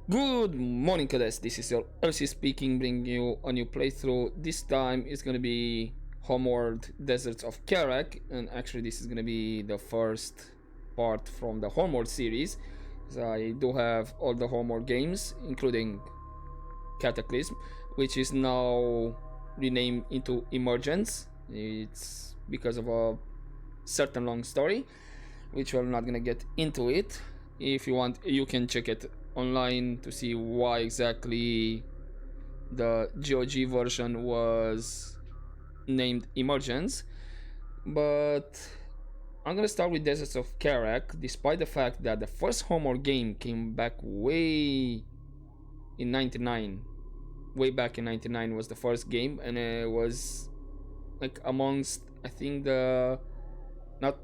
Good morning, cadets. This is your LC speaking, bringing you a new playthrough. This time it's gonna be Homeworld Deserts of Kharak, and actually, this is gonna be the first part from the Homeworld series. So I do have all the Homeworld games, including Cataclysm, which is now renamed into Emergence. It's because of a certain long story, which we're not gonna get into it. If you want, you can check it online to see why exactly the GOG version was named Emergence. But I'm gonna start with Deserts of Kharak, despite the fact that the first Homeworld game came back way in 99. Way back in 99 was the first game, and it was like amongst, I think, the not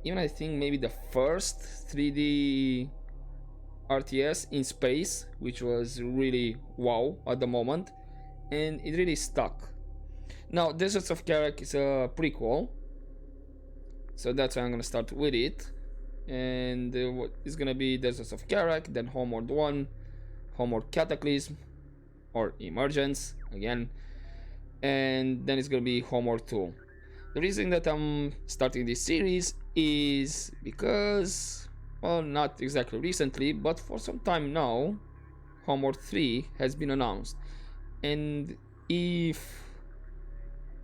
even, I think maybe the first 3D RTS in space, which was really wow at the moment, and it really stuck. Now, Deserts of Kharak is a prequel, so that's why I'm gonna start with it. And what is gonna be Deserts of Kharak, then Homeworld 1, Homeworld Cataclysm, or Emergence again, and then it's gonna be Homeworld 2. The reason that I'm starting this series is because, well, not exactly recently, but for some time now, Homeworld 3 has been announced. And if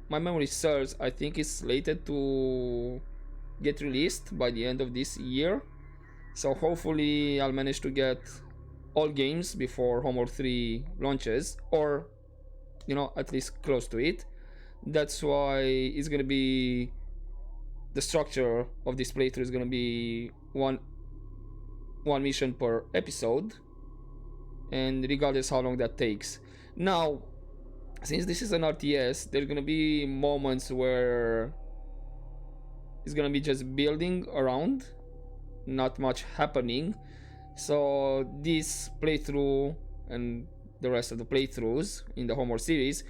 my memory serves, I think it's slated to get released by the end of this year. So hopefully I'll manage to get all games before Homeworld 3 launches, or at least close to it. That's why it's gonna be the structure of this playthrough is gonna be one mission per episode, and regardless how long that takes. Now, since this is an RTS, there's gonna be moments where it's gonna be just building around, not much happening. So this playthrough and the rest of the playthroughs in the Homeworld series,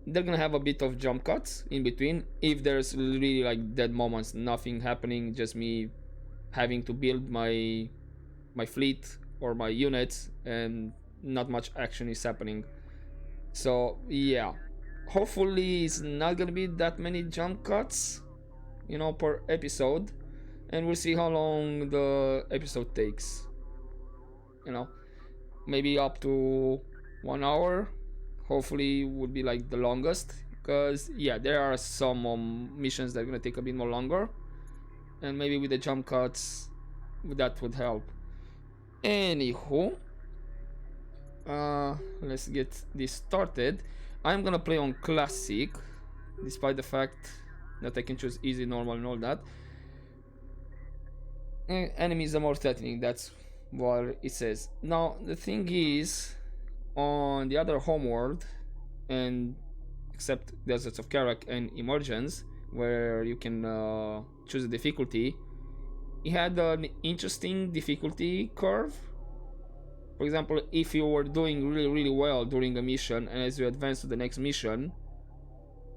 they're gonna have a bit of jump cuts in between. If there's really like dead moments, nothing happening, just me having to build my fleet or my units, and not much action is happening. So yeah, hopefully it's not gonna be that many jump cuts, per episode, and we'll see how long the episode takes. You know, maybe up to 1 hour. Hopefully, would be like the longest, because yeah, there are some missions that are gonna take a bit more longer, and maybe with the jump cuts, that would help. Anywho, let's get this started. I'm gonna play on classic, despite the fact that I can choose easy, normal, and all that. Enemies are more threatening, that's what it says. Now, the thing is, on the other Homeworld, and except Deserts of Kharak and Emergence, where you can choose a difficulty, it had an interesting difficulty curve. For example, if you were doing really really well during a mission, and as you advance to the next mission,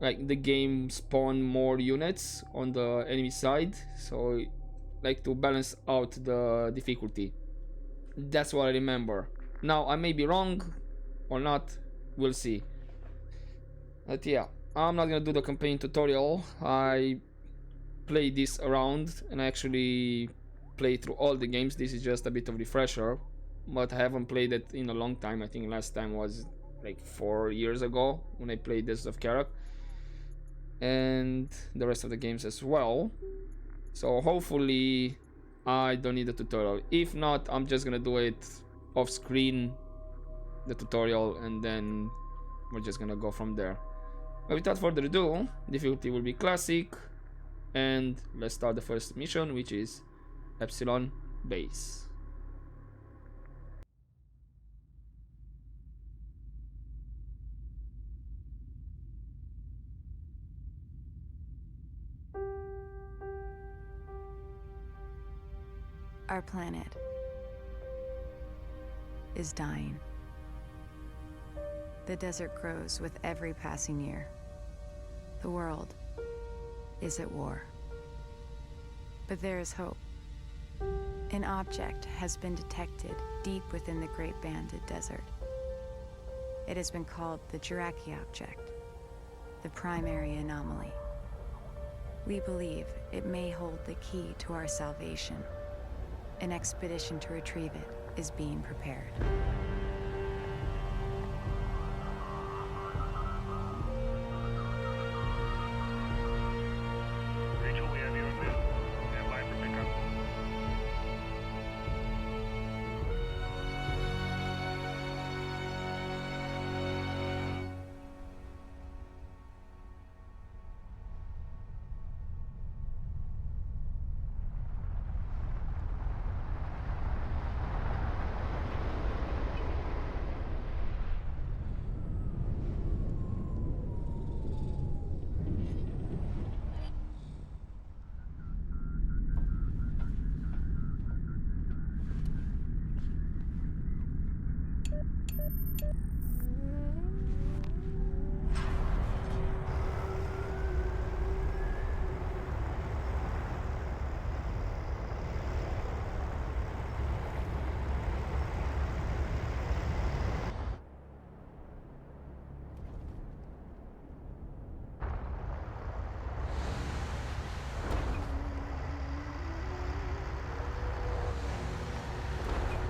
like the game spawn more units on the enemy side, so like to balance out the difficulty. That's what I remember. Now I may be wrong or not, we'll see. But yeah, I'm not gonna do the campaign tutorial. I played this around and I actually played through all the games. This is just a bit of refresher, but I haven't played it in a long time. I think last time was like 4 years ago when I played this of Kharak, and the rest of the games as well. So hopefully I don't need a tutorial. If not, I'm just gonna do it off screen, the tutorial, and then we're just gonna go from there. But without further ado, difficulty will be classic, and let's start the first mission, which is Epsilon base. Our planet is dying. The desert grows with every passing year. The world is at war. But there is hope. An object has been detected deep within the Great Banded Desert. It has been called the Jiraki object, the primary anomaly. We believe it may hold the key to our salvation. An expedition to retrieve it is being prepared. Rachel, we have you on this. Stand by for pickup.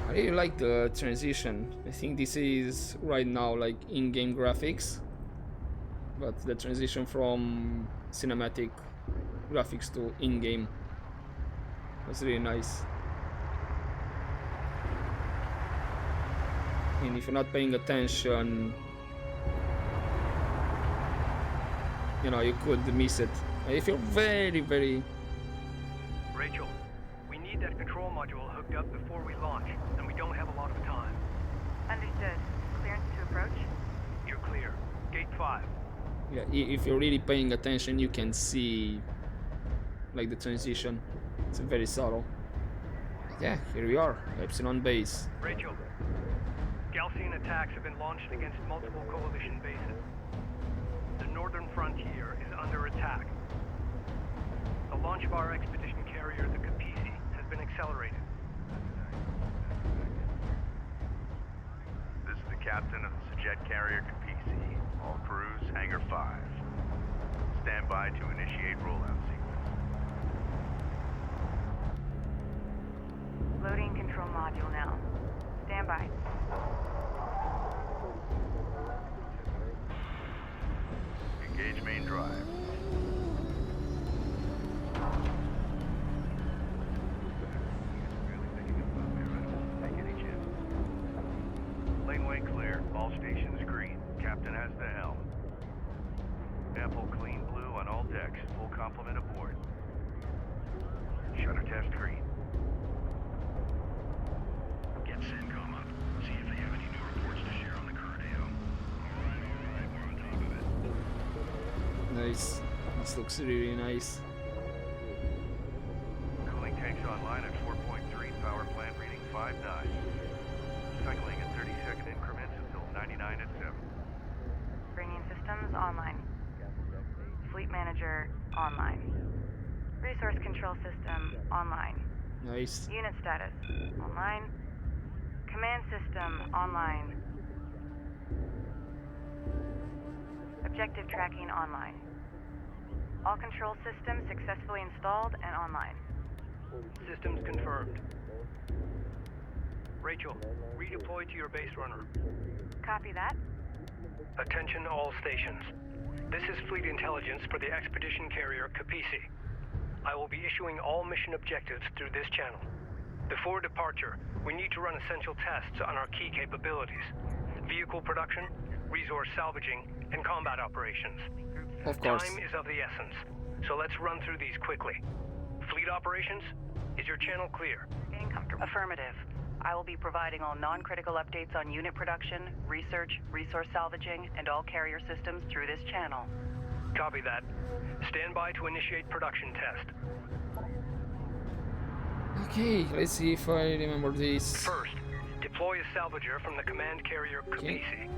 I really like the transition. I think this is right now like in-game graphics, but the transition from cinematic graphics to in-game was really nice. And if you're not paying attention, you know, you could miss it. If you're very Rachel, we need that control module hooked up before we launch, and we don't have a lot of time. Understood. Clearance to approach? You're clear. Gate 5. yeah, if you're really paying attention, you can see like the transition. It's very subtle. Yeah, here we are, Epsilon base. Rachel, Galcian attacks have been launched against multiple coalition bases. The northern frontier is under attack. The launch of our expedition carrier, the Capisi, has been accelerated. This is the captain of the jet carrier Capisi. All crews, Hangar 5. Stand by to initiate rollout sequence. Loading control module now. Stand by. Engage main drive. Laneway clear. All stations green. Captain has the helm. Ample clean blue on all decks. Full complement aboard. Shutter test green. Get CENTCOM up. See if they have any new reports to share on the current AO. Alright, we're on top of it. Nice. This looks really nice. Cooling tanks online at 4.3, power plant reading 5.9. Cycling in 30-second increments until 99 at 7. Bringing systems online. Fleet manager online. Resource control system online. Nice. Unit status online. Command system online. Objective tracking online. All control systems successfully installed and online. Systems confirmed. Rachel, redeploy to your base runner. Copy that. Attention all stations. This is fleet intelligence for the expedition carrier Capisi. I will be issuing all mission objectives through this channel. Before departure, we need to run essential tests on our key capabilities. Vehicle production, resource salvaging, and combat operations. Of course. Time is of the essence, so let's run through these quickly. Fleet operations, is your channel clear? Getting comfortable. Affirmative. I will be providing all non-critical updates on unit production, research, resource salvaging, and all carrier systems through this channel. Copy that. Stand by to initiate production test. Okay, let's see if I remember this. First, deploy a salvager from the command carrier Capisi.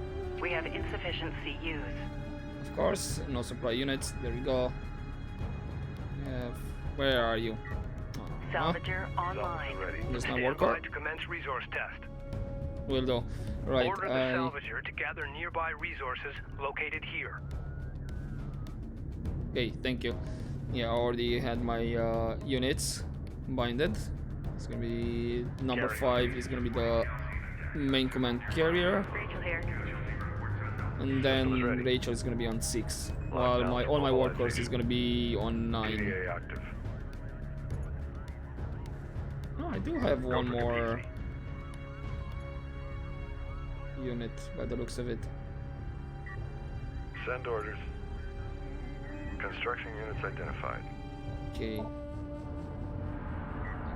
We have insufficient CUs. Of course, no supply units. There we go. Where are you? Oh. Salvager online. Does not Stand work by out? to commence resource test. Will do. Right, Order the salvager to gather nearby resources located here. okay, thank you. Yeah, I already had my units binded. It's gonna be number 5 is gonna be the main command carrier, Rachel here. and then Rachel is gonna be on 6, while all my workers is gonna be on 9. PDA active. Oh, I do have one more unit by the looks of it. Send orders. Construction units identified. Okay.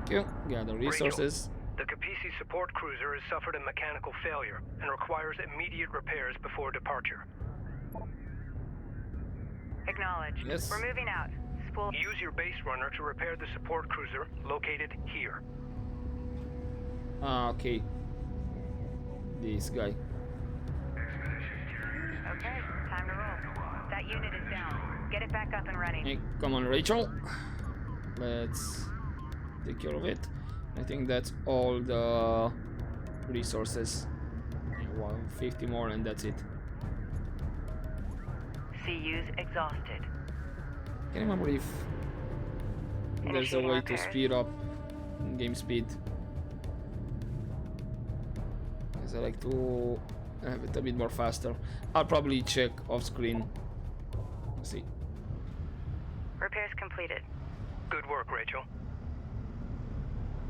Thank you. Gather resources. The Kapisi support cruiser has suffered a mechanical failure and requires immediate repairs before departure. Acknowledged. Yes. We're moving out. Spool. Use your base runner to repair the support cruiser located here. Ah, okay. This guy. Okay, time to roll. That unit is down. Get it back up and running. Hey, come on, Rachel. Let's take care of it. I think that's all the resources. 150 more and that's it. CU's exhausted. Can't remember if there's a Initiating way to repairs. speed up game speed. Because I like to have it a bit more faster. I'll probably check off screen. Let's see. Repairs completed. Good work, Rachel.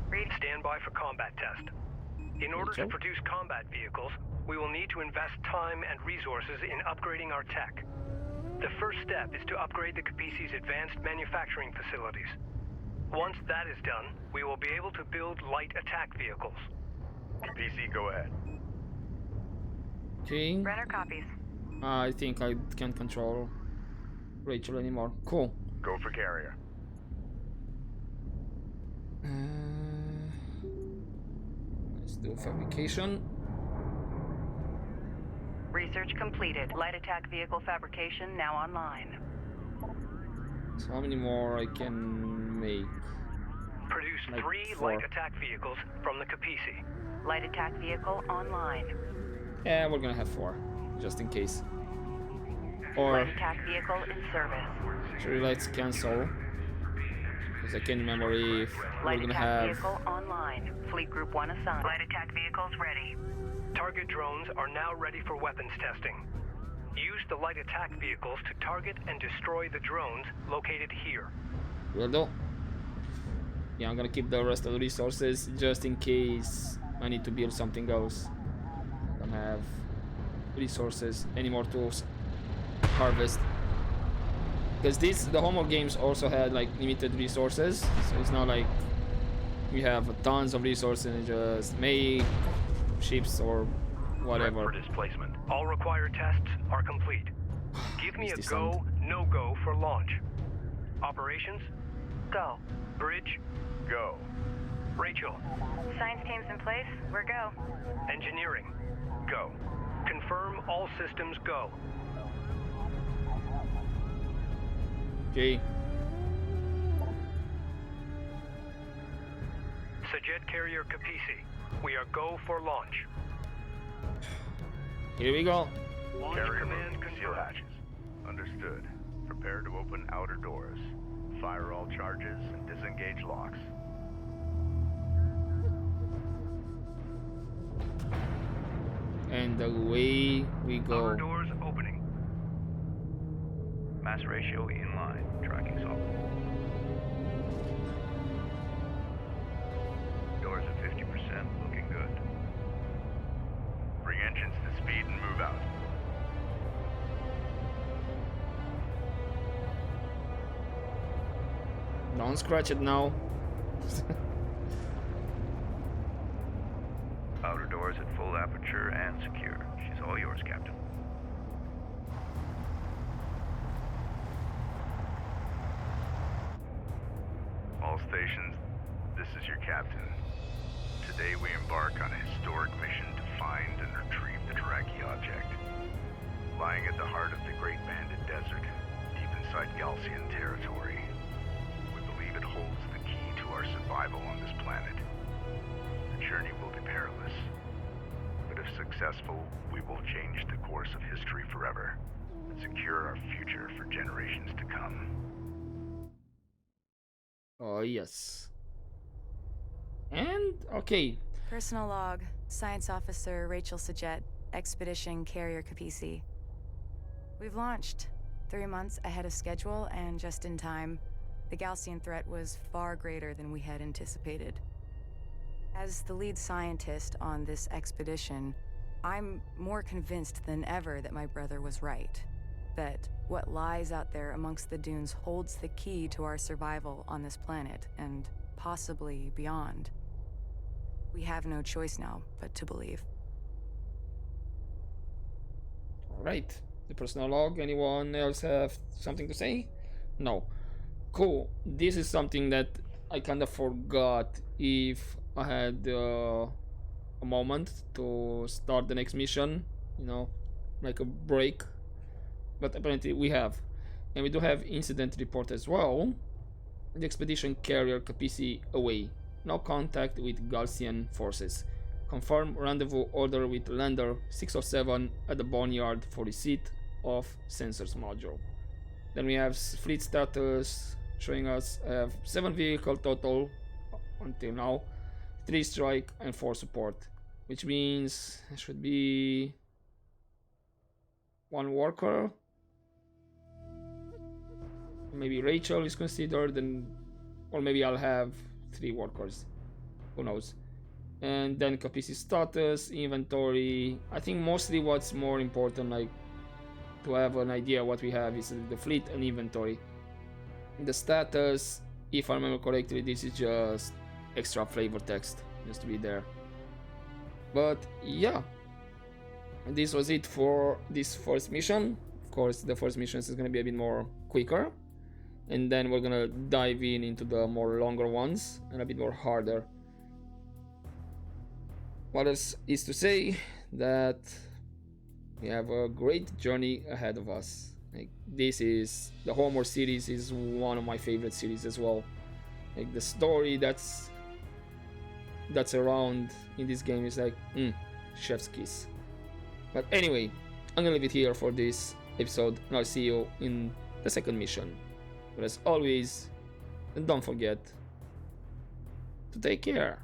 Read. Stand by for combat test. In order to Rachel? produce combat vehicles, we will need to invest time and resources in upgrading our tech. The first step is to upgrade the Kapisi's advanced manufacturing facilities. Once that is done, we will be able to build light attack vehicles. PC, go ahead. Okay. Runner copies. I think I can't control Rachel anymore. Cool. Go for carrier. Let's do fabrication. Research completed. Light attack vehicle fabrication now online. So how many more I can make? Produce Like 3 4. light attack vehicles from the Kapisi. Light attack vehicle online. Yeah, we're gonna have 4, just in case. Or Light attack vehicle in service. actually, let's cancel, because I can't remember if we're Light gonna attack have. vehicle online. Fleet group 1 assigned. Light attack vehicles ready. Target drones are now ready for weapons testing. Use the light attack vehicles to target and destroy the drones located here. Will do. Yeah, I'm gonna keep the rest of the resources just in case I need to build something else. I don't have resources anymore to harvest. Because the Homeworld games also had like limited resources, so it's not like we have tons of resources and just make ships or whatever. For displacement. All required tests are complete. Give me Is a this go, no-go for launch. Operations, Go. bridge, Go. Rachel. Science teams in place. We're go. Engineering, go. Confirm all systems go. Okay. Sajet carrier Kapisi, we are go for launch. Here we go. Launch Carrier command moving seal confirmed. hatches. Understood. Prepare to open outer doors. Fire all charges and disengage locks. And away we go. Outer doors opening. Mass ratio in line. Tracking solid. Doors at 50%. Looking good. Bring engines to speed and move out. Don't scratch it now. Outer doors at full aperture and secure. She's all yours, Captain. All stations, this is your captain. Today we embark on a historic mission to find and retrieve the Dyraki object. Lying at the heart of the Great Banded Desert, deep inside Galcian territory, we believe it holds the key to our survival survival on this planet. The journey will be perilous, but if successful, we will change the course of history forever and secure our future for generations to come. Oh, yes. And, okay. Personal log, Science Officer Rachel Sajet, Expedition Carrier Capisi. We've launched 3 months ahead of schedule and just in time. The Gaussian threat was far greater than we had anticipated. As the lead scientist on this expedition, I'm more convinced than ever that my brother was right. That what lies out there amongst the dunes holds the key to our survival on this planet, and possibly beyond. We have no choice now but to believe. Alright. The personal log. Anyone else have something to say? No. Cool. This is something that I kind of forgot if I had a moment to start the next mission, you know, like a break. But apparently we have. And we do have incident report as well. The expedition carrier Capisi away. No contact with Gaussian forces. Confirm rendezvous order with lander 607 at the Boneyard for receipt of sensors module. Then we have fleet status showing us I have 7 vehicle total until now, 3 strike and 4 support, which means it should be 1 worker. Maybe Rachel is considered, and or maybe I'll have 3 workers. Who knows? And then Capisi status, inventory. I think mostly what's more important, like to have an idea what we have, is the fleet and inventory. The status, if I remember correctly, this is just extra flavor text just to be there. But yeah, this was it for this first mission. Of course, the first mission is going to be a bit more quicker, and then we're gonna dive into the more longer ones and a bit more harder. What else is to say? That we have a great journey ahead of us. Like, this is the Homeworld series is one of my favorite series as well. Like, the story that's around in this game is like chef's kiss. But anyway, I'm gonna leave it here for this episode, and I'll see you in the second mission. But as always, don't forget to take care.